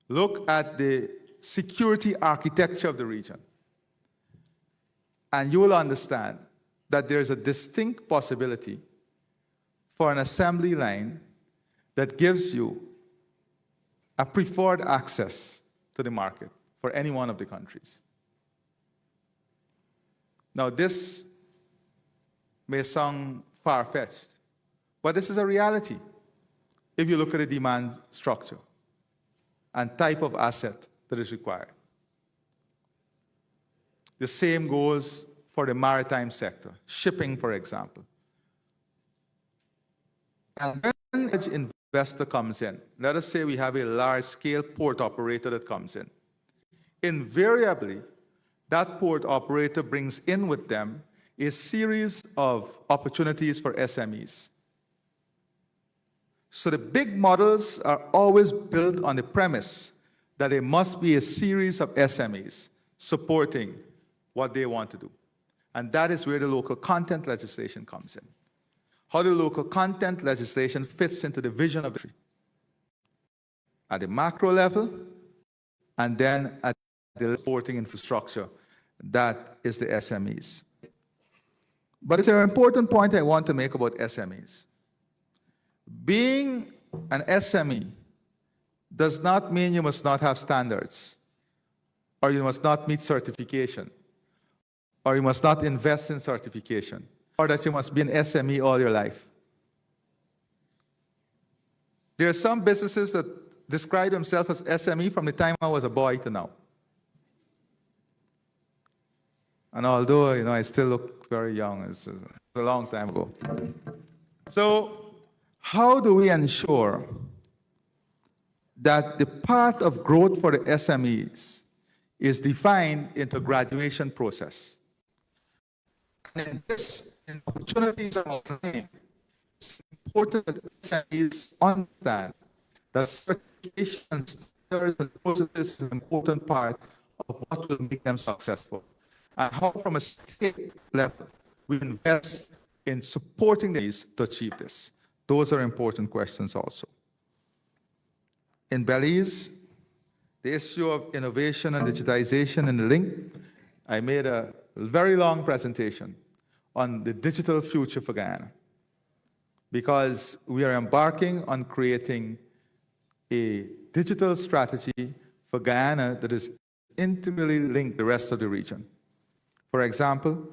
Look at the security architecture of the region. And you will understand that there is a distinct possibility for an assembly line that gives you a preferred access to the market for any one of the countries. Now, this may sound far-fetched, but this is a reality if you look at the demand structure and type of asset that is required. The same goes for the maritime sector, shipping, for example. And when an investor comes in, let us say we have a large-scale port operator that comes in. Invariably, that port operator brings in with them a series of opportunities for SMEs. So the big models are always built on the premise that there must be a series of SMEs supporting what they want to do. And that is where the local content legislation comes in. How the local content legislation fits into the vision of the country at the macro level, and then at the supporting infrastructure that is the SMEs. But it's an important point I want to make about SMEs. Being an SME does not mean you must not have standards, or you must not meet certification, or you must not invest in certification, or that you must be an SME all your life. There are some businesses that describe themselves as SME from the time I was a boy to now. And although, I still look very young, it's a long time ago. So how do we ensure that the path of growth for the SMEs is defined into graduation process? And in this, in opportunities and opportunities, it's important that SMEs understand that certification standards and processes is an important part of what will make them successful. And how from a state level, we invest in supporting these to achieve this. Those are important questions also. In Belize, the issue of innovation and digitization in the link, I made a very long presentation on the digital future for Guyana, because we are embarking on creating a digital strategy for Guyana that is integrally linked the rest of the region. For example,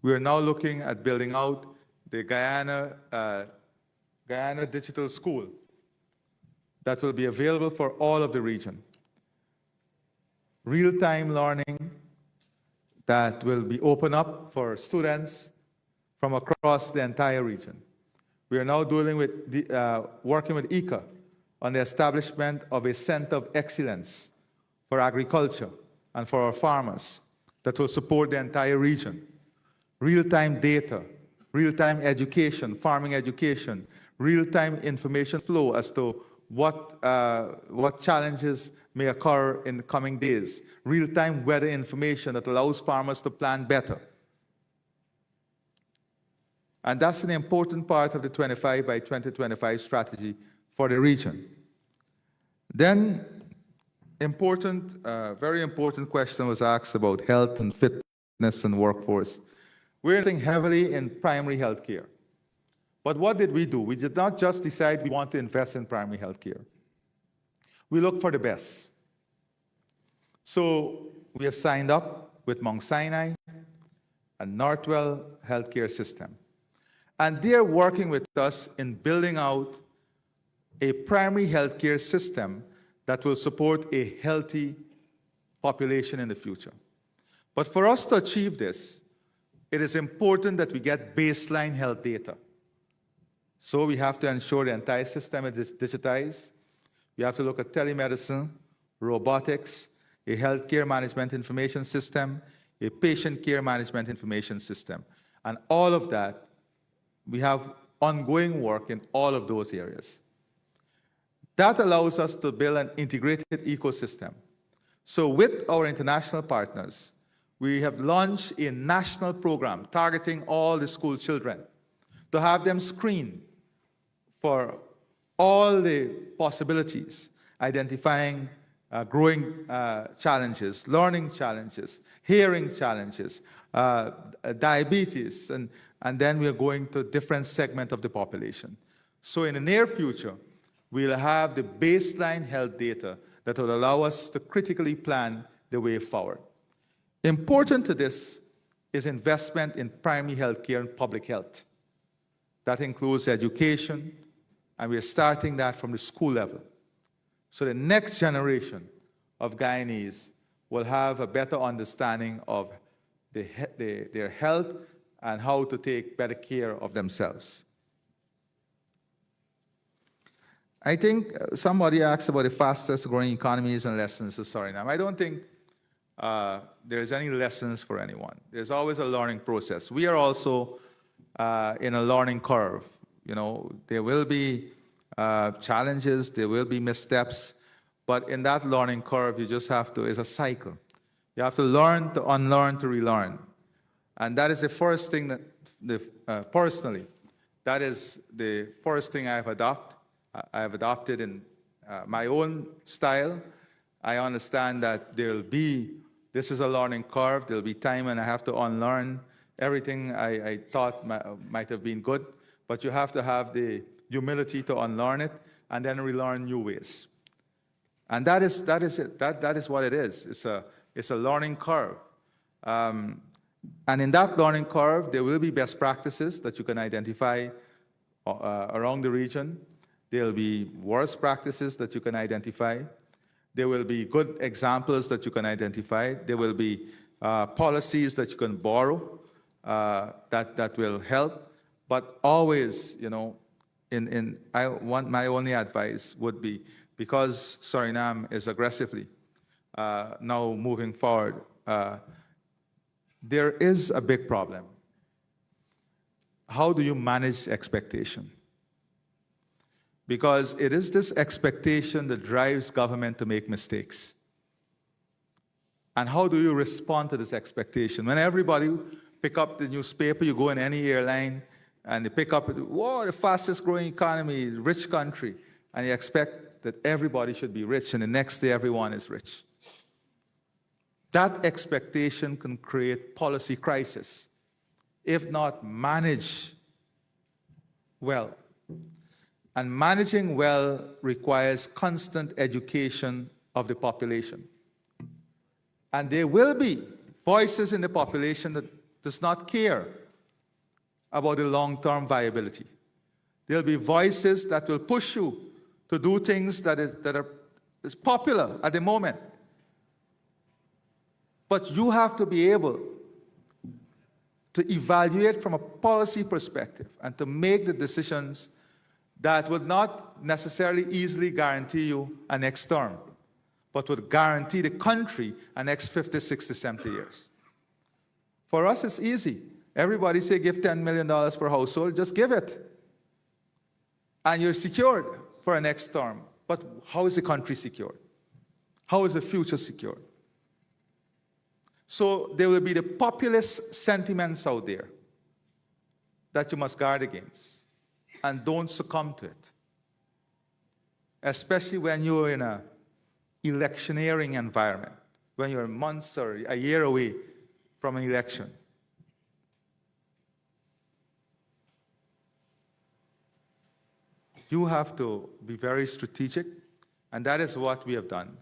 we are now looking at building out the Guyana Digital School that will be available for all of the region. Real-time learning that will be open up for students from across the entire region. We are now dealing with working with ICA on the establishment of a center of excellence for agriculture and for our farmers that will support the entire region. Real-time data, real-time education, farming education, real-time information flow as to what challenges may occur in the coming days, real-time weather information that allows farmers to plan better. And that's an important part of the 25 by 2025 strategy for the region. Then, very important question was asked about health and fitness and workforce. We're investing heavily in primary health care. But what did we do? We did not just decide we want to invest in primary health care. We looked for the best. So we have signed up with Mount Sinai and Northwell Healthcare System. And they're working with us in building out a primary healthcare system that will support a healthy population in the future. But for us to achieve this, it is important that we get baseline health data. So we have to ensure the entire system is digitized. We have to look at telemedicine, robotics, a healthcare management information system, a patient care management information system. And all of that, we have ongoing work in all of those areas. That allows us to build an integrated ecosystem. So with our international partners, we have launched a national program targeting all the school children to have them screened for all the possibilities, identifying growing challenges, learning challenges, hearing challenges, diabetes, and then we are going to different segments of the population. So in the near future, we'll have the baseline health data that will allow us to critically plan the way forward. Important to this is investment in primary health care and public health. That includes education, and we're starting that from the school level. So the next generation of Guyanese will have a better understanding of their health and how to take better care of themselves. I think somebody asked about the fastest growing economies and lessons to Suriname. I don't think there's any lessons for anyone. There's always a learning process. We are also in a learning curve. You know, there will be challenges, there will be missteps, but in that learning curve, you just have to, it's a cycle. You have to learn, to unlearn, to relearn. And that is the first thing that, personally, that is the first thing I have adopted in my own style. I understand that this is a learning curve. There'll be time when I have to unlearn everything I thought might have been good, but you have to have the humility to unlearn it and then relearn new ways. And that is it. That is what it is. It's a learning curve. And in that learning curve, there will be best practices that you can identify around the region. There will be worst practices that you can identify. There will be good examples that you can identify. There will be policies that you can borrow that will help. But always, you know, my only advice would be, because Suriname is aggressively now moving forward, there is a big problem. How do you manage expectation? Because it is this expectation that drives government to make mistakes. And how do you respond to this expectation? When everybody pick up the newspaper, you go in any airline, and they pick up, whoa, the fastest growing economy, rich country, and you expect that everybody should be rich, and the next day everyone is rich. That expectation can create policy crisis, if not managed well. And managing well requires constant education of the population. And there will be voices in the population that does not care about the long-term viability. There'll be voices that will push you to do things that are popular at the moment. But you have to be able to evaluate from a policy perspective and to make the decisions that would not necessarily easily guarantee you a next term, but would guarantee the country a next 50, 60, 70 years. For us, it's easy. Everybody say give $10 million per household, just give it. And you're secured for a next term. But how is the country secured? How is the future secured? So there will be the populist sentiments out there that you must guard against, and don't succumb to it. Especially when you're in an electioneering environment, when you're months or a year away from an election. You have to be very strategic, and that is what we have done.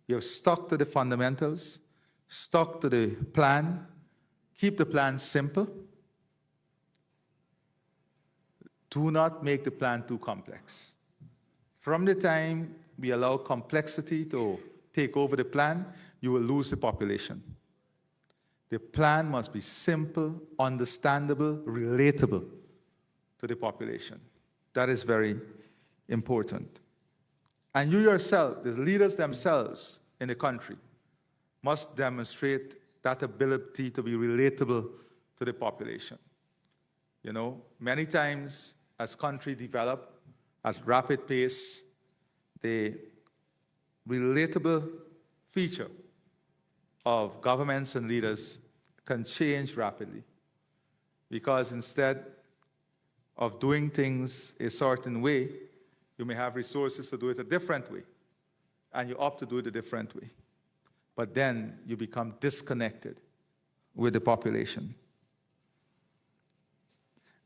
We have stuck to the fundamentals, stuck to the plan, keep the plan simple. Do not make the plan too complex. From the time we allow complexity to take over the plan, you will lose the population. The plan must be simple, understandable, relatable to the population. That is very important. And you yourself, the leaders themselves in the country, must demonstrate that ability to be relatable to the population. You know, many times as countries develop at rapid pace, the relatable feature of governments and leaders can change rapidly. Because instead of doing things a certain way, you may have resources to do it a different way, and you opt to do it a different way. But then you become disconnected with the population.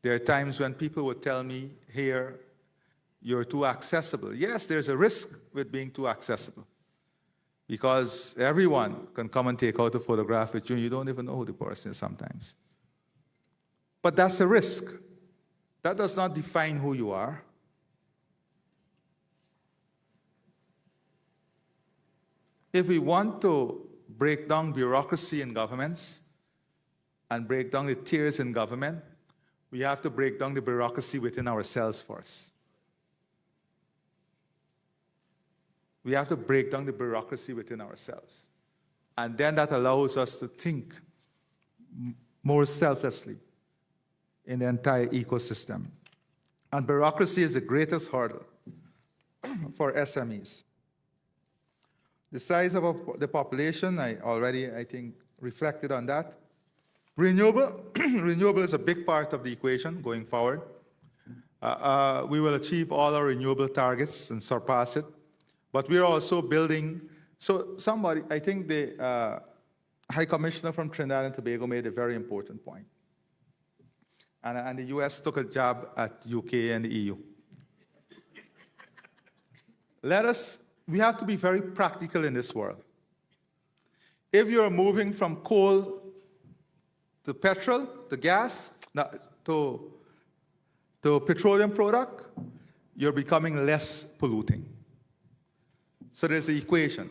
There are times when people would tell me, here, you're too accessible. Yes, there's a risk with being too accessible, because everyone can come and take out a photograph with you, and you don't even know who the person is sometimes. But that's a risk. That does not define who you are. If we want to break down bureaucracy in governments and break down the tiers in government, we have to break down the bureaucracy within ourselves first. We have to break down the bureaucracy within ourselves. And then that allows us to think more selflessly in the entire ecosystem. And bureaucracy is the greatest hurdle for SMEs. The size of the population, I already, I think, reflected on that. Renewable, renewable is a big part of the equation going forward. We will achieve all our renewable targets and surpass it. But we're also building, so somebody, I think the High Commissioner from Trinidad and Tobago made a very important point. And the US took a jab at UK and the EU. We have to be very practical in this world. If you're moving from coal to petrol, to gas, to petroleum product, you're becoming less polluting. So there's the equation.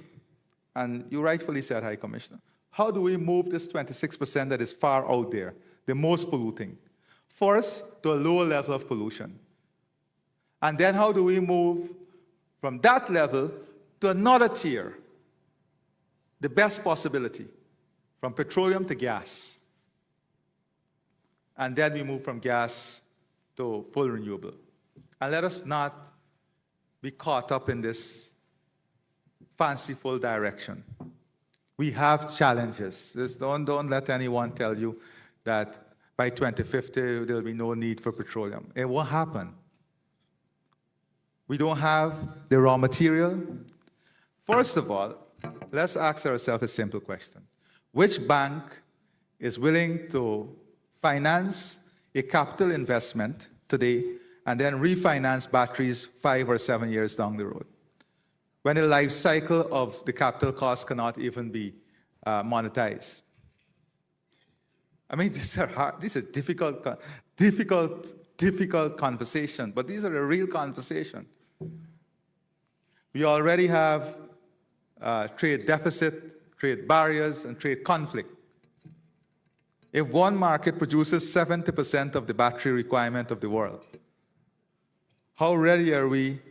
And you rightfully said, High Commissioner, how do we move this 26% that is far out there, the most polluting, first to a lower level of pollution? And then how do we move from that level to another tier? The best possibility, from petroleum to gas. And then we move from gas to full renewable. And let us not be caught up in this fanciful direction. We have challenges. Don't let anyone tell you that by 2050 there'll be no need for petroleum. It won't happen. We don't have the raw material. First of all, let's ask ourselves a simple question. Which bank is willing to finance a capital investment today and then refinance batteries 5 or 7 years down the road, when the life cycle of the capital cost cannot even be monetized? I mean, these are hard, these are difficult conversations, but these are a real conversation. We already have trade deficit, trade barriers, and trade conflict. If one market produces 70% of the battery requirement of the world, how ready are we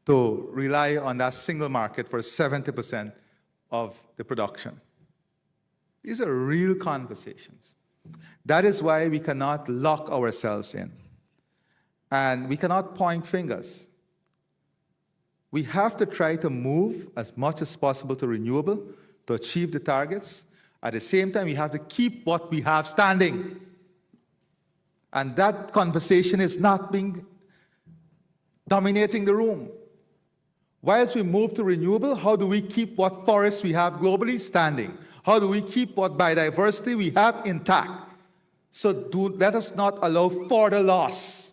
to rely on that single market for 70% of the production? These are real conversations. That is why we cannot lock ourselves in. And we cannot point fingers. We have to try to move as much as possible to renewable to achieve the targets. At the same time, we have to keep what we have standing. And that conversation is not dominating the room. Whilst we move to renewable, how do we keep what forests we have globally standing? How do we keep what biodiversity we have intact? So let us not allow further loss.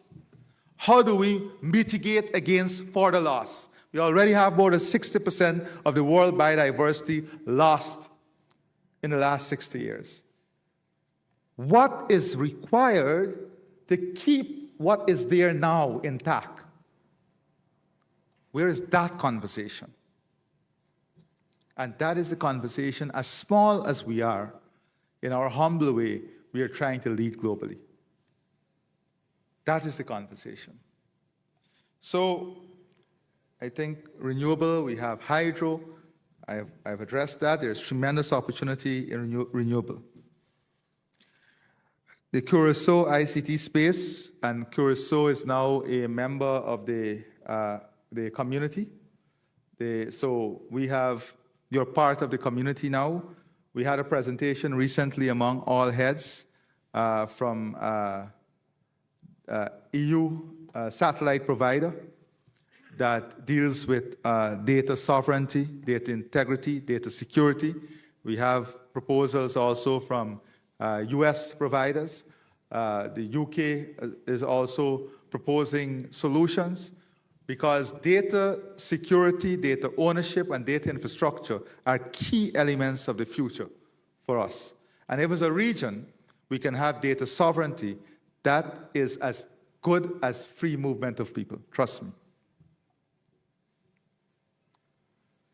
How do we mitigate against further loss? We already have more than 60% of the world biodiversity lost in the last 60 years. What is required to keep what is there now intact? Where is that conversation? And that is the conversation, as small as we are, in our humble way, we are trying to lead globally. That is the conversation. So I think renewable, we have hydro. I've addressed that. There's tremendous opportunity in renewable. The Curaçao ICT space, and Curaçao is now a member of the community. So you're part of the community now. We had a presentation recently among all heads from EU satellite provider that deals with data sovereignty, data integrity, data security. We have proposals also from US providers. The UK is also proposing solutions, because data security, data ownership, and data infrastructure are key elements of the future for us. And if as a region we can have data sovereignty, that is as good as free movement of people, trust me.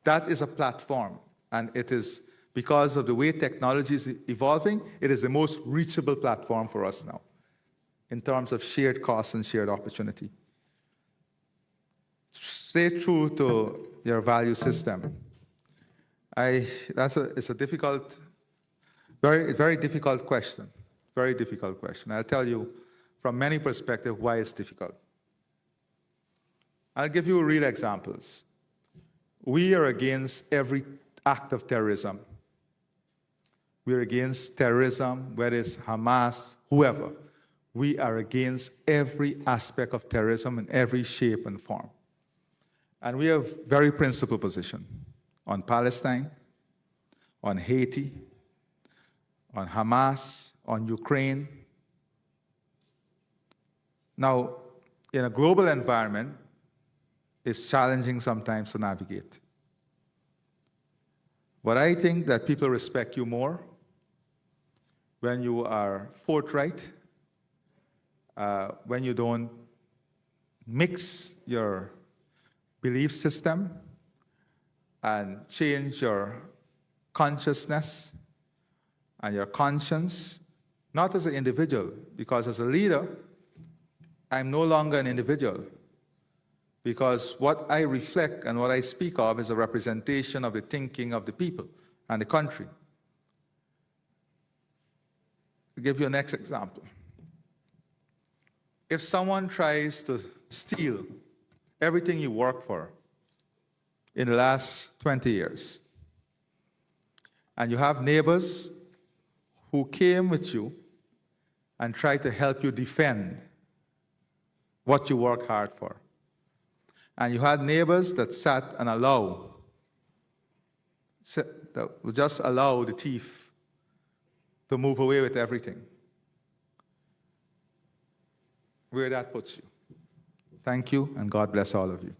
That is a platform, and it is, because of the way technology is evolving, it is the most reachable platform for us now in terms of shared costs and shared opportunity. Stay true to your value system. It's a difficult, very difficult question. Very difficult question. I'll tell you from many perspectives why it's difficult. I'll give you real examples. We are against every act of terrorism. We're against terrorism, whether it's Hamas, whoever. We are against every aspect of terrorism in every shape and form. And we have very principled position on Palestine, on Haiti, on Hamas, on Ukraine. Now, in a global environment, it's challenging sometimes to navigate. But I think that people respect you more when you are forthright, when you don't mix your belief system and change your consciousness and your conscience, not as an individual, because as a leader, I'm no longer an individual. because what I reflect and what I speak of is a representation of the thinking of the people and the country. I'll give you a next example. If someone tries to steal everything you work for in the last 20 years, and you have neighbors who came with you and tried to help you defend what you worked hard for, and you had neighbors that sat and that would just allow the thief to move away with everything, where that puts you. Thank you, and God bless all of you.